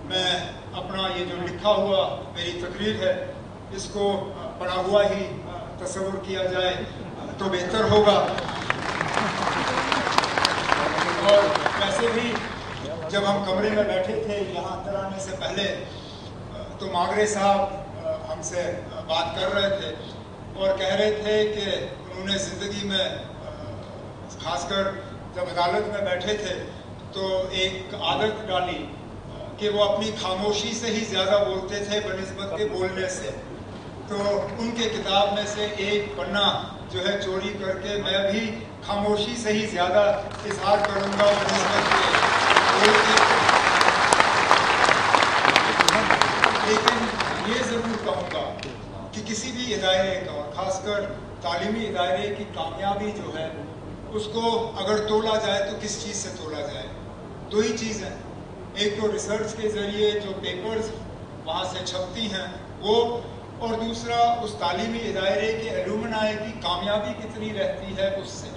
मैं अपना ये जो लिखा हुआ मेरी तकरीर है इसको पढ़ा हुआ ही तस्वुर किया जाए तो बेहतर होगा। और वैसे भी जब हम कमरे में बैठे थे यहाँ अंदर आने से पहले तो मागरे साहब हमसे बात कर रहे थे और कह रहे थे कि उन्होंने ज़िंदगी में खासकर जब अदालत में बैठे थे तो एक आदत डाली कि वो अपनी खामोशी से ही ज़्यादा बोलते थे बनिस्बत के बोलने से। तो उनके किताब में से एक पन्ना जो है चोरी करके मैं भी खामोशी से ही ज़्यादा इजहार करूँगा बनिस्बत के। लेकिन ये ज़रूर कहूँगा कि किसी भी इदारे का और ख़ासकर तालीमी इदारे की कामयाबी जो है उसको अगर तोला जाए तो किस चीज़ से तोला जाए? दो ही चीज़ हैं, एक तो रिसर्च के ज़रिए जो पेपर्स वहाँ से छपती हैं वो, और दूसरा उस तालीमी इदारे के एलुमनाई की कामयाबी कितनी रहती है उससे।